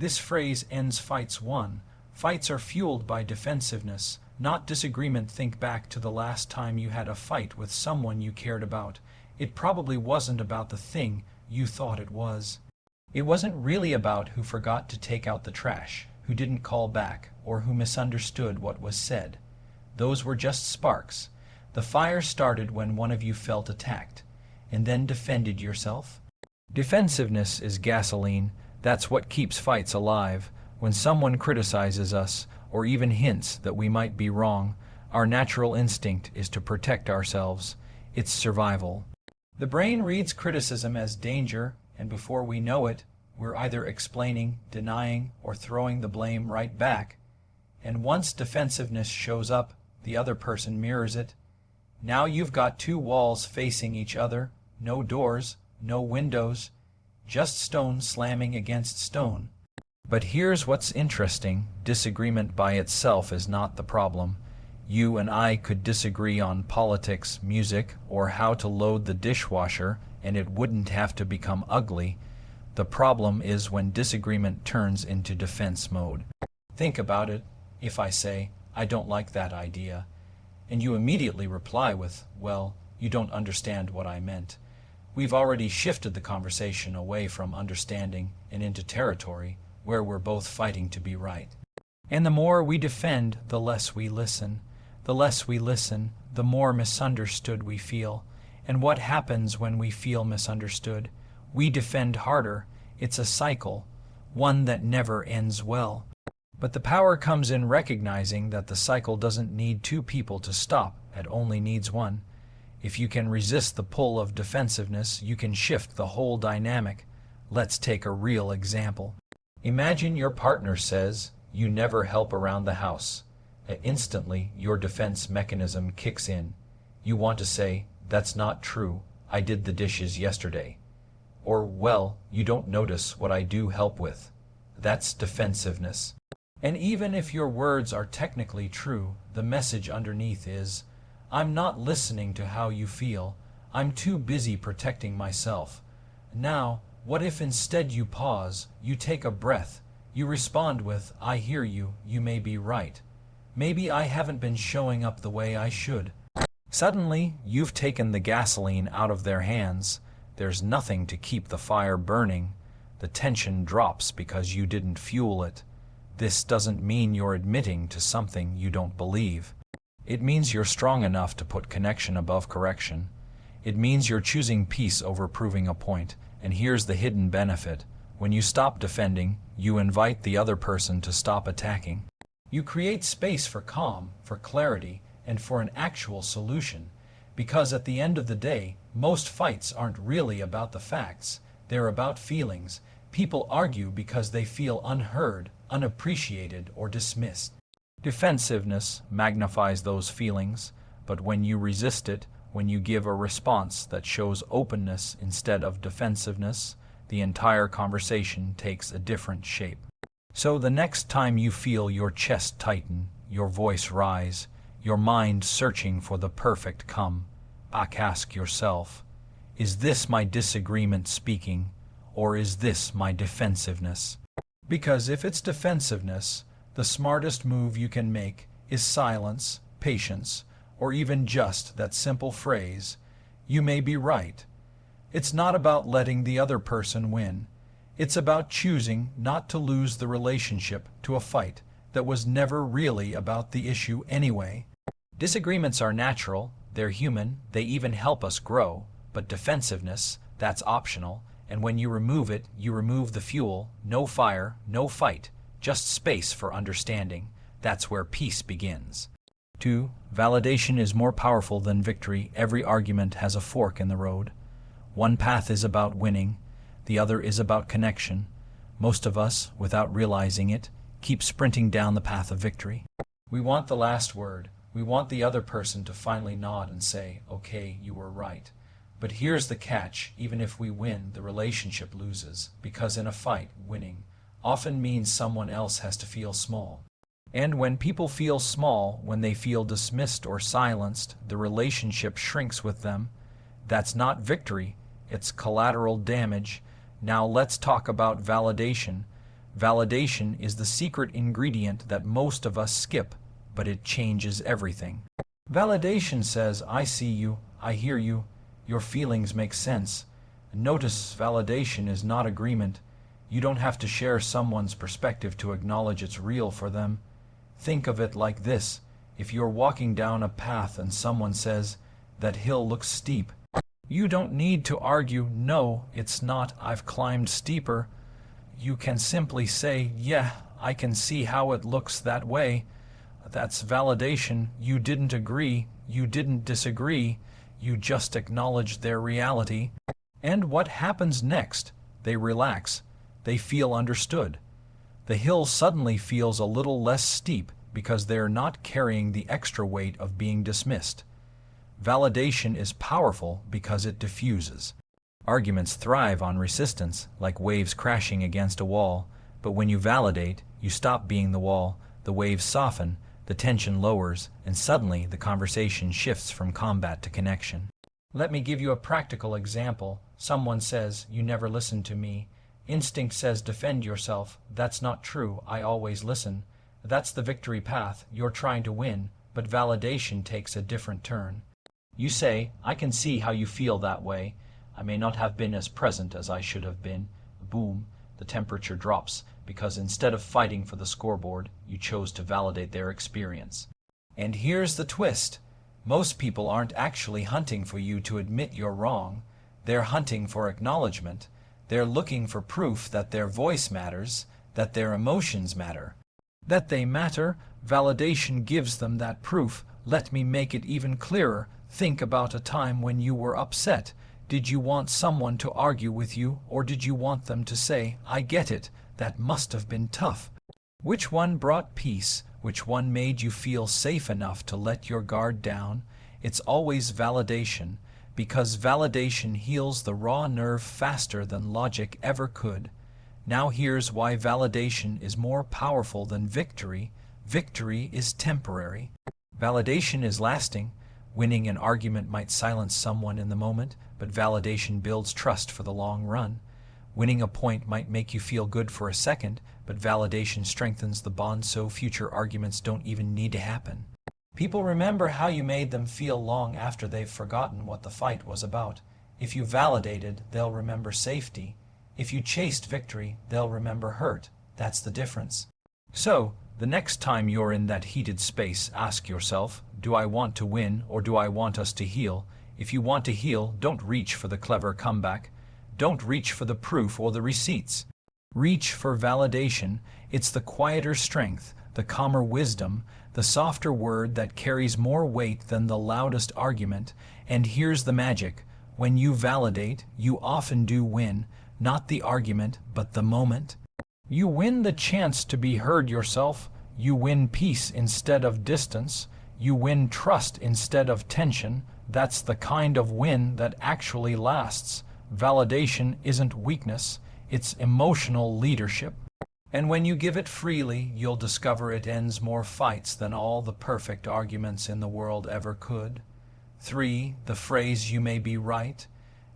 This phrase ends fights won. Fights are fueled by defensiveness, not disagreement. Think back to the last time you had a fight with someone you cared about. It probably wasn't about the thing you thought it was. It wasn't really about who forgot to take out the trash, who didn't call back, or who misunderstood what was said. Those were just sparks. The fire started when one of you felt attacked, and then defended yourself. Defensiveness is gasoline. That's what keeps fights alive. When someone criticizes us, or even hints that we might be wrong, our natural instinct is to protect ourselves. It's survival. The brain reads criticism as danger, and before we know it, we're either explaining, denying, or throwing the blame right back. And once defensiveness shows up, the other person mirrors it. Now you've got two walls facing each other, no doors, no windows, just stone slamming against stone. But here's what's interesting. Disagreement by itself is not the problem. You and I could disagree on politics, music, or how to load the dishwasher, and it wouldn't have to become ugly. The problem is when disagreement turns into defense mode. Think about it. If I say, "I don't like that idea," and you immediately reply with, "Well, you don't understand what I meant," we've already shifted the conversation away from understanding and into territory where we're both fighting to be right. And the more we defend, the less we listen. The less we listen, the more misunderstood we feel. And what happens when we feel misunderstood? We defend harder. It's a cycle, one that never ends well. But the power comes in recognizing that the cycle doesn't need two people to stop, it only needs one. If you can resist the pull of defensiveness, you can shift the whole dynamic. Let's take a real example. Imagine your partner says, "You never help around the house." Instantly, your defense mechanism kicks in. You want to say, "That's not true. I did the dishes yesterday." Or, "Well, you don't notice what I do help with." That's defensiveness. And even if your words are technically true, the message underneath is, "I'm not listening to how you feel. I'm too busy protecting myself." Now, what if instead you pause, you take a breath, you respond with, "I hear you, you may be right. Maybe I haven't been showing up the way I should." Suddenly, you've taken the gasoline out of their hands. There's nothing to keep the fire burning. The tension drops because you didn't fuel it. This doesn't mean you're admitting to something you don't believe. It means you're strong enough to put connection above correction. It means you're choosing peace over proving a point. And here's the hidden benefit. When you stop defending, you invite the other person to stop attacking. You create space for calm, for clarity, and for an actual solution. Because at the end of the day, most fights aren't really about the facts. They're about feelings. People argue because they feel unheard, unappreciated, or dismissed. Defensiveness magnifies those feelings, but when you resist it, when you give a response that shows openness instead of defensiveness, the entire conversation takes a different shape. So the next time you feel your chest tighten, your voice rise, your mind searching for the perfect come, ask yourself, is this my disagreement speaking, or is this my defensiveness? Because if it's defensiveness, the smartest move you can make is silence, patience, or even just that simple phrase, "You may be right." It's not about letting the other person win. It's about choosing not to lose the relationship to a fight that was never really about the issue anyway. Disagreements are natural, they're human, they even help us grow, but defensiveness, that's optional, and when you remove it, you remove the fuel, no fire, no fight, just space for understanding. That's where peace begins. 2. Validation is more powerful than victory. Every argument has a fork in the road. One path is about winning, the other is about connection. Most of us, without realizing it, keep sprinting down the path of victory. We want the last word. We want the other person to finally nod and say, "Okay, you were right." But here's the catch. Even if we win, the relationship loses, because in a fight, winning often means someone else has to feel small. And when people feel small, when they feel dismissed or silenced, the relationship shrinks with them. That's not victory, it's collateral damage. Now let's talk about validation. Validation is the secret ingredient that most of us skip, but it changes everything. Validation says, I see you, I hear you, your feelings make sense. Notice validation is not agreement. You don't have to share someone's perspective to acknowledge it's real for them. Think of it like this. If you're walking down a path and someone says, that hill looks steep, you don't need to argue, no, it's not, I've climbed steeper. You can simply say, yeah, I can see how it looks that way. That's validation. You didn't agree, you didn't disagree, you just acknowledged their reality. And what happens next? They relax. They feel understood. The hill suddenly feels a little less steep because they're not carrying the extra weight of being dismissed. Validation is powerful because it diffuses. Arguments thrive on resistance, like waves crashing against a wall. But when you validate, you stop being the wall, the waves soften, the tension lowers, and suddenly the conversation shifts from combat to connection. Let me give you a practical example. Someone says, you never listen to me. Instinct says, defend yourself. That's not true. I always listen. That's the victory path. You're trying to win, but validation takes a different turn. You say, I can see how you feel that way. I may not have been as present as I should have been. Boom, the temperature drops, because instead of fighting for the scoreboard, you chose to validate their experience. And here's the twist. Most people aren't actually hunting for you to admit you're wrong. They're hunting for acknowledgement. They're looking for proof that their voice matters, that their emotions matter. That they matter, validation gives them that proof. Let me make it even clearer. Think about a time when you were upset. Did you want someone to argue with you, or did you want them to say, I get it, that must have been tough? Which one brought peace? Which one made you feel safe enough to let your guard down? It's always validation, because validation heals the raw nerve faster than logic ever could. Now here's why validation is more powerful than victory. Victory is temporary. Validation is lasting. Winning an argument might silence someone in the moment, but validation builds trust for the long run. Winning a point might make you feel good for a second, but validation strengthens the bond so future arguments don't even need to happen. People remember how you made them feel long after they've forgotten what the fight was about. If you validated, they'll remember safety. If you chased victory, they'll remember hurt. That's the difference. So, the next time you're in that heated space, ask yourself, do I want to win or do I want us to heal? If you want to heal, don't reach for the clever comeback. Don't reach for the proof or the receipts. Reach for validation. It's the quieter strength, the calmer wisdom, the softer word that carries more weight than the loudest argument. And here's the magic. When you validate, you often do win, not the argument, but the moment. You win the chance to be heard yourself. You win peace instead of distance. You win trust instead of tension. That's the kind of win that actually lasts. Validation isn't weakness, it's emotional leadership. And when you give it freely, you'll discover it ends more fights than all the perfect arguments in the world ever could. 3. The phrase, you may be right,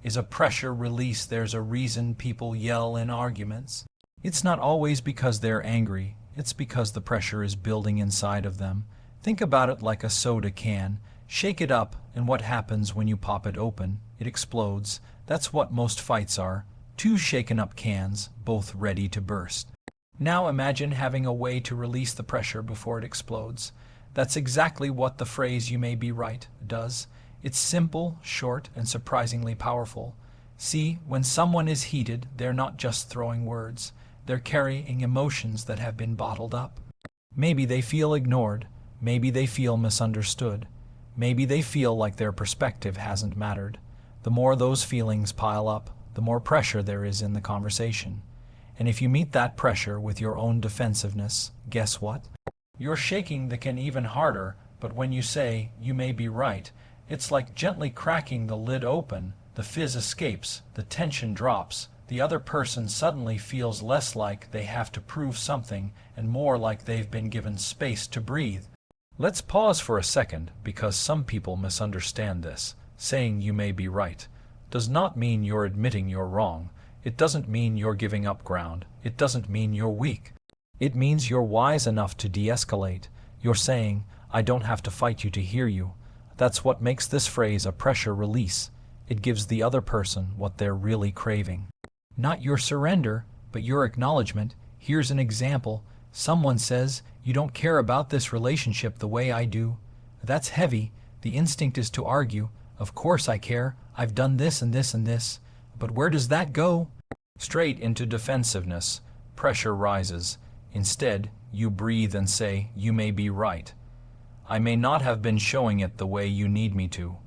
is a pressure release. There's a reason people yell in arguments. It's not always because they're angry. It's because the pressure is building inside of them. Think about it like a soda can. Shake it up, and what happens when you pop it open? It explodes. That's what most fights are. 2 shaken up cans, both ready to burst. Now imagine having a way to release the pressure before it explodes. That's exactly what the phrase "you may be right" does. It's simple, short, and surprisingly powerful. See, when someone is heated, they're not just throwing words. They're carrying emotions that have been bottled up. Maybe they feel ignored. Maybe they feel misunderstood. Maybe they feel like their perspective hasn't mattered. The more those feelings pile up, the more pressure there is in the conversation. And if you meet that pressure with your own defensiveness, guess what? You're shaking the can even harder, but when you say, "you may be right," it's like gently cracking the lid open. The fizz escapes, the tension drops. The other person suddenly feels less like they have to prove something and more like they've been given space to breathe. Let's pause for a second, because some people misunderstand this. Saying "you may be right" does not mean you're admitting you're wrong. It doesn't mean you're giving up ground. It doesn't mean you're weak. It means you're wise enough to de-escalate. You're saying, I don't have to fight you to hear you. That's what makes this phrase a pressure release. It gives the other person what they're really craving. Not your surrender, but your acknowledgement. Here's an example. Someone says, you don't care about this relationship the way I do. That's heavy. The instinct is to argue. Of course I care. I've done this and this and this. But where does that go? Straight into defensiveness. Pressure rises. Instead, you breathe and say, you may be right. I may not have been showing it the way you need me to.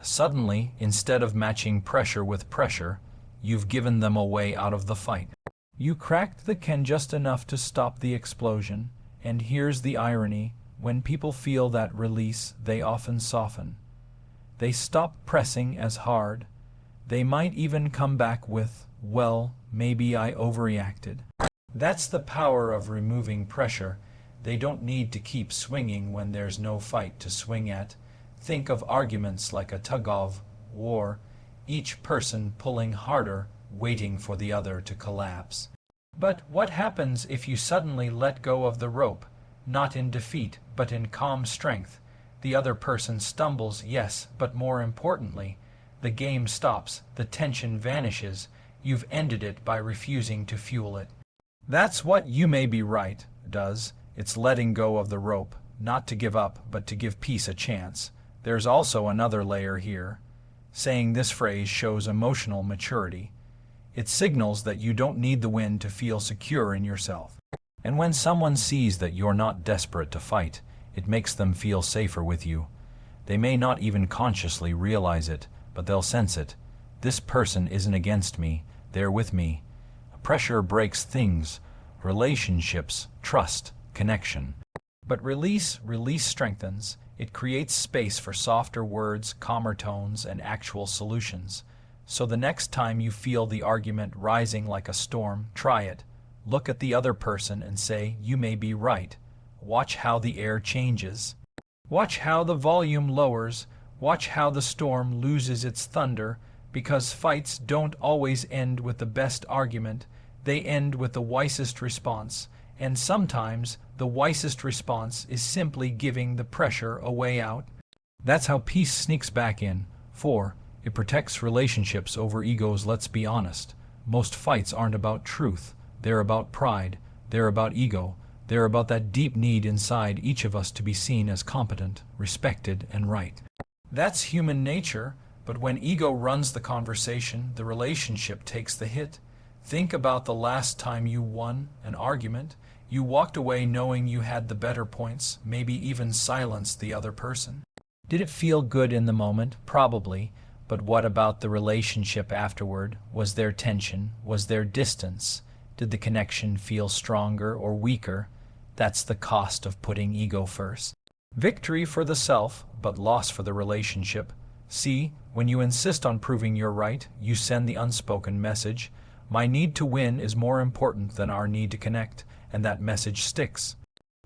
Suddenly, instead of matching pressure with pressure, you've given them a way out of the fight. You cracked the can just enough to stop the explosion. And here's the irony. When people feel that release, they often soften. They stop pressing as hard. They might even come back with, well, maybe I overreacted. That's the power of removing pressure. They don't need to keep swinging when there's no fight to swing at. Think of arguments like a tug-of war, each person pulling harder, waiting for the other to collapse. But what happens if you suddenly let go of the rope, not in defeat, but in calm strength? The other person stumbles, yes, but more importantly, the game stops, the tension vanishes. You've ended it by refusing to fuel it. That's what you may be right does. It's letting go of the rope, not to give up, but to give peace a chance. There's also another layer here. Saying this phrase shows emotional maturity. It signals that you don't need the win to feel secure in yourself. And when someone sees that you're not desperate to fight, it makes them feel safer with you. They may not even consciously realize it, but they'll sense it. This person isn't against me, they're with me. Pressure breaks things, relationships, trust, connection. But release strengthens. It creates space for softer words, calmer tones, and actual solutions. So the next time you feel the argument rising like a storm, try it. Look at the other person and say, you may be right. Watch how the air changes. Watch how the volume lowers. Watch how the storm loses its thunder, because fights don't always end with the best argument. They end with the wisest response. And sometimes the wisest response is simply giving the pressure a way out. That's how peace sneaks back in. 4. It protects relationships over egos. Let's be honest. Most fights aren't about truth. They're about pride. They're about ego. They're about that deep need inside each of us to be seen as competent, respected, and right. That's human nature, but when ego runs the conversation, the relationship takes the hit. Think about the last time you won an argument. You walked away knowing you had the better points, maybe even silenced the other person. Did it feel good in the moment? Probably. But what about the relationship afterward? Was there tension? Was there distance? Did the connection feel stronger or weaker? That's the cost of putting ego first. Victory for the self, but loss for the relationship. See, when you insist on proving you're right, you send the unspoken message. My need to win is more important than our need to connect, and that message sticks.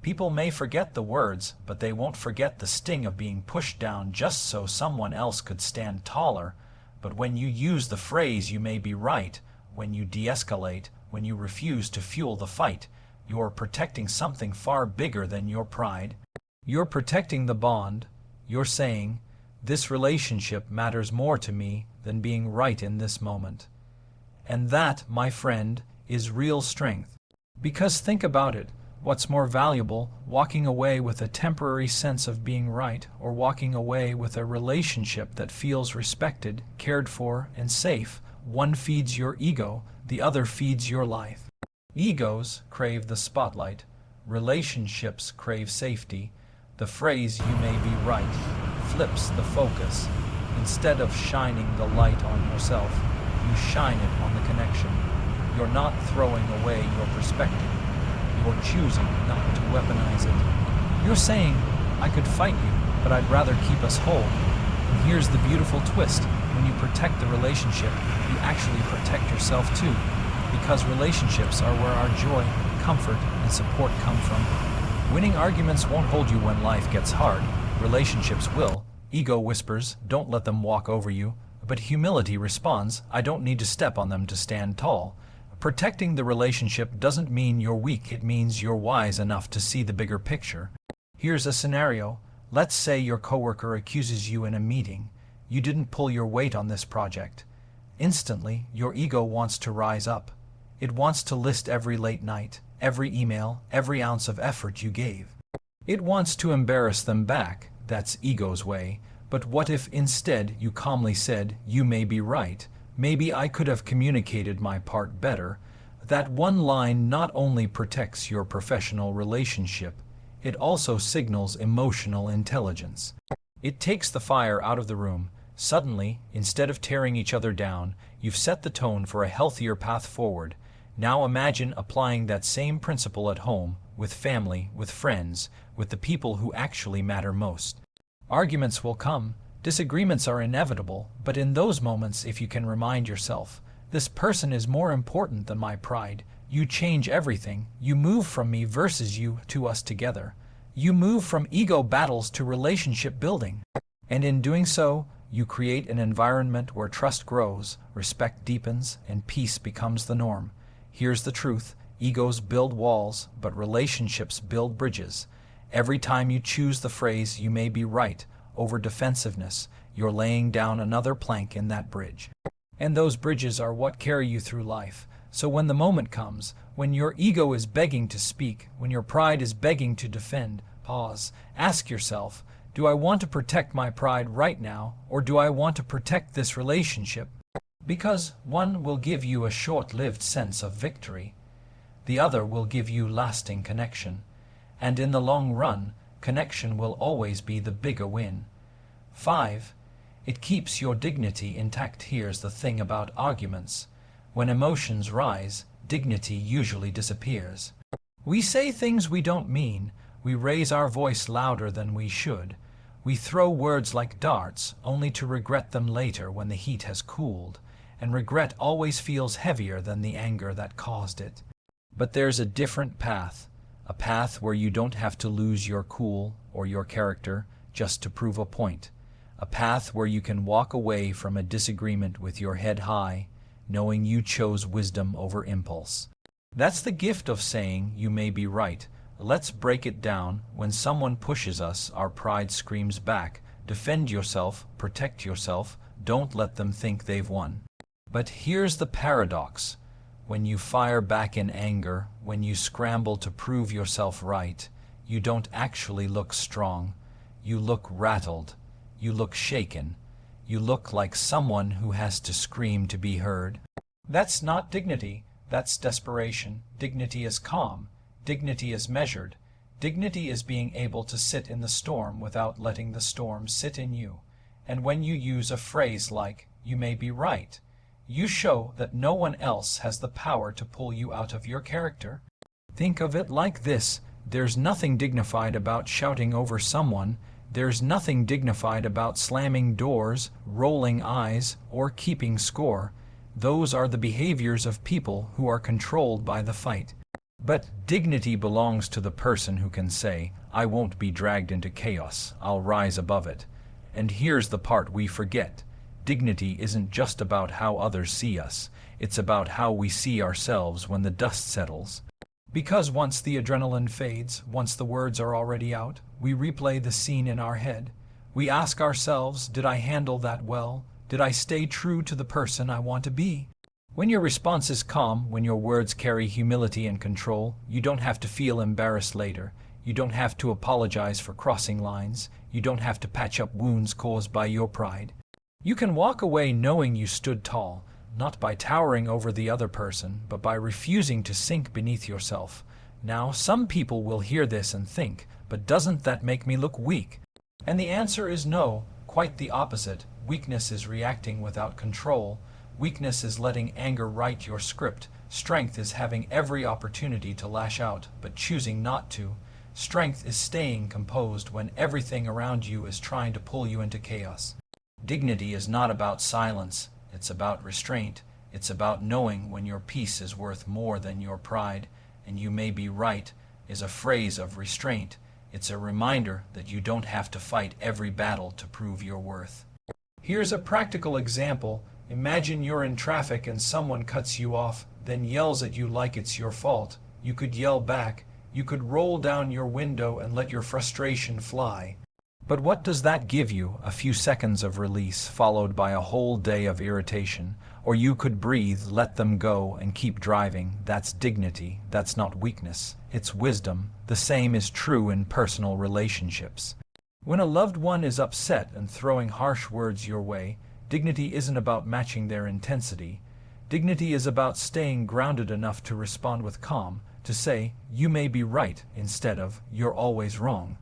People may forget the words, but they won't forget the sting of being pushed down just so someone else could stand taller. But when you use the phrase, you may be right, when you de-escalate, when you refuse to fuel the fight, you're protecting something far bigger than your pride. You're protecting the bond. You're saying, this relationship matters more to me than being right in this moment. And that, my friend, is real strength. Because think about it, what's more valuable, walking away with a temporary sense of being right, or walking away with a relationship that feels respected, cared for, and safe? One feeds your ego, the other feeds your life. Egos crave the spotlight. Relationships crave safety. The phrase, you may be right, flips the focus. Instead of shining the light on yourself, you shine it on the connection. You're not throwing away your perspective. You're choosing not to weaponize it. You're saying, I could fight you, but I'd rather keep us whole. And here's the beautiful twist. When you protect the relationship, you actually protect yourself too. Because relationships are where our joy, comfort, and support come from. Winning arguments won't hold you when life gets hard. Relationships will. Ego whispers, don't let them walk over you. But humility responds, I don't need to step on them to stand tall. Protecting the relationship doesn't mean you're weak, it means you're wise enough to see the bigger picture. Here's a scenario. Let's say your coworker accuses you in a meeting. You didn't pull your weight on this project. Instantly, your ego wants to rise up. It wants to list every late night, every email, every ounce of effort you gave. It wants to embarrass them back. That's ego's way. But what if instead you calmly said, you may be right. Maybe I could have communicated my part better. That one line not only protects your professional relationship, it also signals emotional intelligence. It takes the fire out of the room. Suddenly, instead of tearing each other down, you've set the tone for a healthier path forward. Now imagine applying that same principle at home, with family, with friends, with the people who actually matter most. Arguments will come, disagreements are inevitable, but in those moments, if you can remind yourself, this person is more important than my pride, you change everything. You move from me versus you to us together. You move from ego battles to relationship building. And in doing so, you create an environment where trust grows, respect deepens, and peace becomes the norm. Here's the truth. Egos build walls, but relationships build bridges. Every time you choose the phrase, you may be right, over defensiveness, you're laying down another plank in that bridge. And those bridges are what carry you through life. So when the moment comes, when your ego is begging to speak, when your pride is begging to defend, pause. Ask yourself, do I want to protect my pride right now, or do I want to protect this relationship? Because one will give you a short-lived sense of victory. The other will give you lasting connection. And in the long run, connection will always be the bigger win. 5. It keeps your dignity intact. Here's the thing about arguments. When emotions rise, dignity usually disappears. We say things we don't mean. We raise our voice louder than we should. We throw words like darts, only to regret them later when the heat has cooled. And regret always feels heavier than the anger that caused it. But there's a different path. A path where you don't have to lose your cool or your character just to prove a point. A path where you can walk away from a disagreement with your head high, knowing you chose wisdom over impulse. That's the gift of saying you may be right. Let's break it down. When someone pushes us, our pride screams back. Defend yourself, protect yourself, don't let them think they've won. But here's the paradox. When you fire back in anger, when you scramble to prove yourself right, you don't actually look strong. You look rattled. You look shaken. You look like someone who has to scream to be heard. That's not dignity. That's desperation. Dignity is calm. Dignity is measured. Dignity is being able to sit in the storm without letting the storm sit in you. And when you use a phrase like, you may be right, you show that no one else has the power to pull you out of your character. Think of it like this. There's nothing dignified about shouting over someone. There's nothing dignified about slamming doors, rolling eyes, or keeping score. Those are the behaviors of people who are controlled by the fight. But dignity belongs to the person who can say, I won't be dragged into chaos, I'll rise above it. And here's the part we forget. Dignity isn't just about how others see us. It's about how we see ourselves when the dust settles. Because once the adrenaline fades, once the words are already out, we replay the scene in our head. We ask ourselves, did I handle that well? Did I stay true to the person I want to be? When your response is calm, when your words carry humility and control, you don't have to feel embarrassed later. You don't have to apologize for crossing lines. You don't have to patch up wounds caused by your pride. You can walk away knowing you stood tall, not by towering over the other person, but by refusing to sink beneath yourself. Now, some people will hear this and think, but doesn't that make me look weak? And the answer is no, quite the opposite. Weakness is reacting without control. Weakness is letting anger write your script. Strength is having every opportunity to lash out, but choosing not to. Strength is staying composed when everything around you is trying to pull you into chaos. Dignity is not about silence. It's about restraint. It's about knowing when your peace is worth more than your pride. And you may be right is a phrase of restraint. It's a reminder that you don't have to fight every battle to prove your worth. Here's a practical example. Imagine you're in traffic and someone cuts you off, then yells at you like it's your fault. You could yell back. You could roll down your window and let your frustration fly. But what does that give you? A few seconds of release, followed by a whole day of irritation. Or you could breathe, let them go, and keep driving. That's dignity. That's not weakness. It's wisdom. The same is true in personal relationships. When a loved one is upset and throwing harsh words your way, dignity isn't about matching their intensity. Dignity is about staying grounded enough to respond with calm, to say, "You may be right," instead of, "You're always wrong."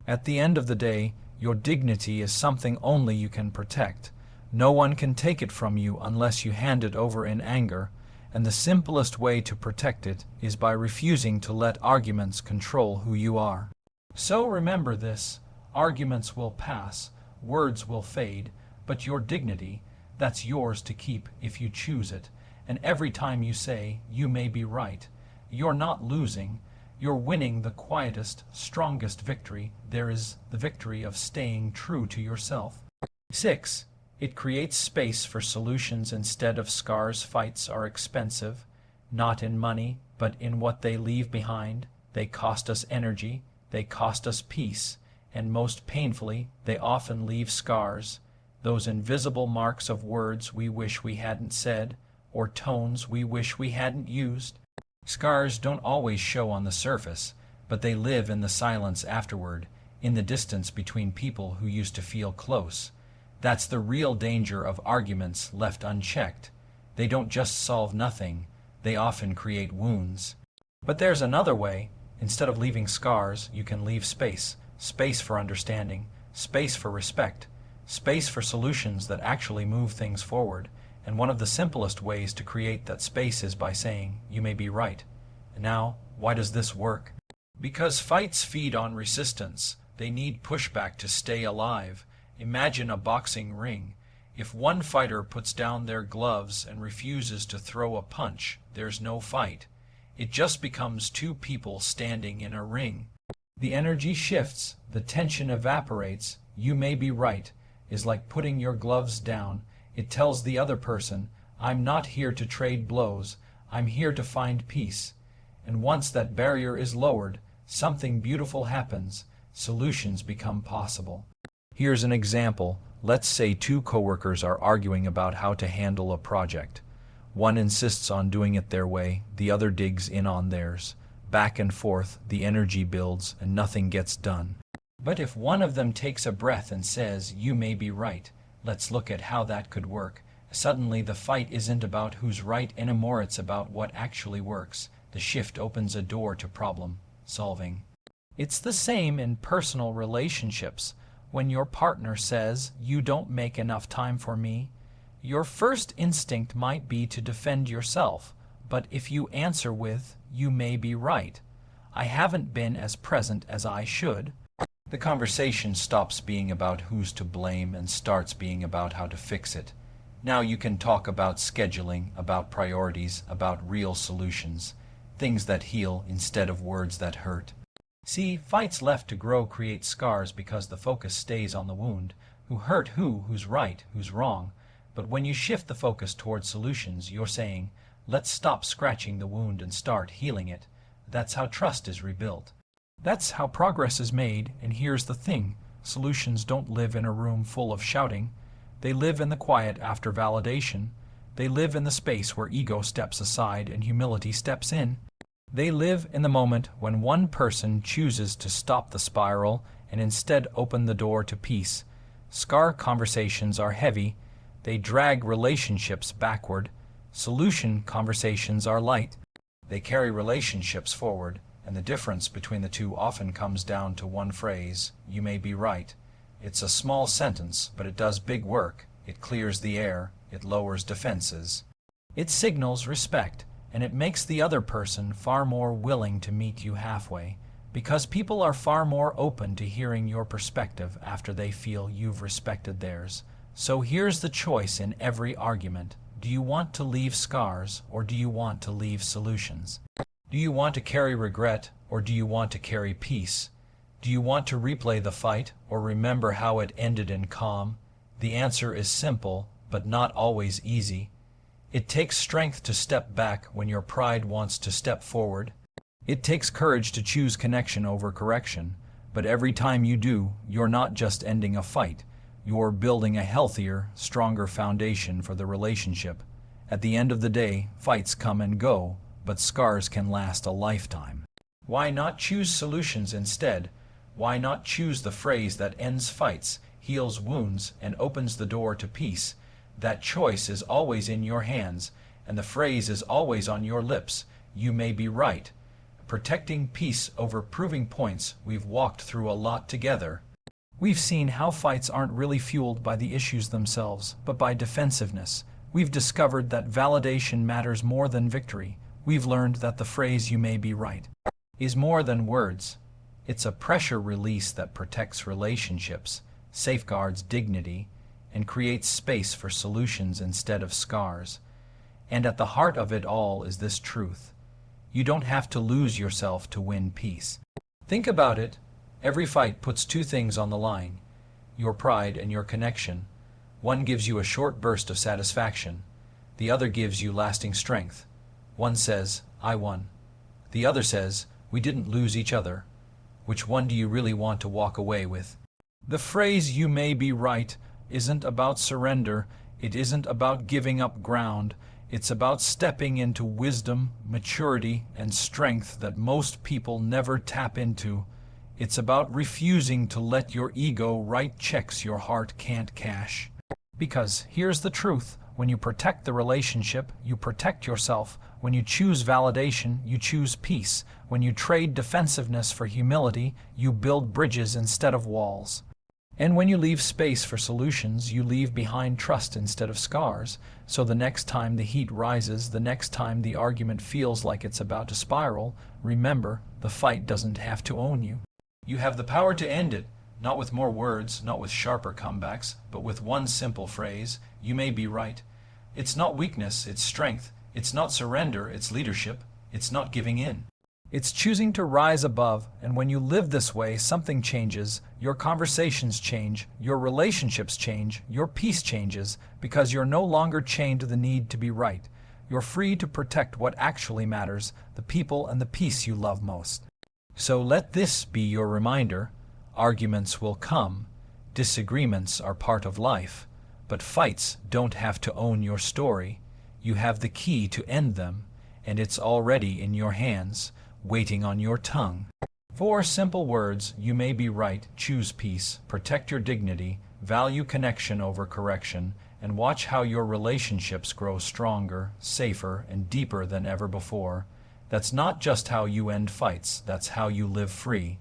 At the end of the day, your dignity is something only you can protect. No one can take it from you unless you hand it over in anger, and the simplest way to protect it is by refusing to let arguments control who you are. So remember this: arguments will pass, words will fade, but your dignity, that's yours to keep if you choose it. And every time you say, "You may be right," you're not losing. You're winning the quietest, strongest victory. There is the victory of staying true to yourself. 6. It creates space for solutions instead of scars. Fights are expensive, not in money, but in what they leave behind. They cost us energy, they cost us peace, and most painfully, they often leave scars. Those invisible marks of words we wish we hadn't said, or tones we wish we hadn't used. Scars don't always show on the surface, but they live in the silence afterward, in the distance between people who used to feel close. That's the real danger of arguments left unchecked. They don't just solve nothing, they often create wounds. But there's another way. Instead of leaving scars, you can leave space. Space for understanding, space for respect, space for solutions that actually move things forward. And one of the simplest ways to create that space is by saying, "You may be right." And now, why does this work? Because fights feed on resistance. They need pushback to stay alive. Imagine a boxing ring. If one fighter puts down their gloves and refuses to throw a punch, there's no fight. It just becomes two people standing in a ring. The energy shifts, the tension evaporates. "You may be right" is like putting your gloves down. It tells the other person, "I'm not here to trade blows, I'm here to find peace." And once that barrier is lowered, something beautiful happens. Solutions become possible. Here's an example. Let's say two coworkers are arguing about how to handle a project. One insists on doing it their way, the other digs in on theirs. Back and forth, the energy builds, and nothing gets done. But if one of them takes a breath and says, "You may be right, let's look at how that could work," suddenly the fight isn't about who's right anymore, it's about what actually works. The shift opens a door to problem solving. It's the same in personal relationships. When your partner says, "You don't make enough time for me," your first instinct might be to defend yourself. But if you answer with, "You may be right, I haven't been as present as I should," the conversation stops being about who's to blame and starts being about how to fix it. Now you can talk about scheduling, about priorities, about real solutions, things that heal instead of words that hurt. See, fights left to grow create scars because the focus stays on the wound. Who hurt who, who's right, who's wrong. But when you shift the focus towards solutions, you're saying, "Let's stop scratching the wound and start healing it." That's how trust is rebuilt. That's how progress is made. And here's the thing: solutions don't live in a room full of shouting. They live in the quiet after validation. They live in the space where ego steps aside and humility steps in. They live in the moment when one person chooses to stop the spiral and instead open the door to peace. Scar conversations are heavy. They drag relationships backward. Solution conversations are light. They carry relationships forward. And the difference between the two often comes down to one phrase: "You may be right." It's a small sentence, but it does big work. It clears the air. It lowers defenses. It signals respect, and it makes the other person far more willing to meet you halfway, because people are far more open to hearing your perspective after they feel you've respected theirs. So here's the choice in every argument. Do you want to leave scars, or do you want to leave solutions? Do you want to carry regret, or do you want to carry peace? Do you want to replay the fight, or remember how it ended in calm? The answer is simple, but not always easy. It takes strength to step back when your pride wants to step forward. It takes courage to choose connection over correction, but every time you do, you're not just ending a fight. You're building a healthier, stronger foundation for the relationship. At the end of the day, fights come and go, but scars can last a lifetime. Why not choose solutions instead? Why not choose the phrase that ends fights, heals wounds, and opens the door to peace? That choice is always in your hands, and the phrase is always on your lips. You may be right. Protecting peace over proving points, we've walked through a lot together. We've seen how fights aren't really fueled by the issues themselves, but by defensiveness. We've discovered that validation matters more than victory. We've learned that the phrase "you may be right" is more than words. It's a pressure release that protects relationships, safeguards dignity, and creates space for solutions instead of scars. And at the heart of it all is this truth: you don't have to lose yourself to win peace. Think about it. Every fight puts two things on the line: your pride and your connection. One gives you a short burst of satisfaction. The other gives you lasting strength. One says, "I won." The other says, "We didn't lose each other." Which one do you really want to walk away with? The phrase "you may be right" isn't about surrender. It isn't about giving up ground. It's about stepping into wisdom, maturity, and strength that most people never tap into. It's about refusing to let your ego write checks your heart can't cash. Because here's the truth: when you protect the relationship, you protect yourself. When you choose validation, you choose peace. When you trade defensiveness for humility, you build bridges instead of walls. And when you leave space for solutions, you leave behind trust instead of scars. So the next time the heat rises, the next time the argument feels like it's about to spiral, remember, the fight doesn't have to own you. You have the power to end it, not with more words, not with sharper comebacks, but with one simple phrase: "You may be right." It's not weakness, it's strength. It's not surrender, it's leadership. It's not giving in. It's choosing to rise above, and when you live this way, something changes. Your conversations change, your relationships change, your peace changes, because you're no longer chained to the need to be right. You're free to protect what actually matters, the people and the peace you love most. So let this be your reminder: arguments will come, disagreements are part of life, but fights don't have to own your story. You have the key to end them, and it's already in your hands, waiting on your tongue. 4 simple words: you may be right, choose peace, protect your dignity, value connection over correction, and watch how your relationships grow stronger, safer, and deeper than ever before. That's not just how you end fights, that's how you live free.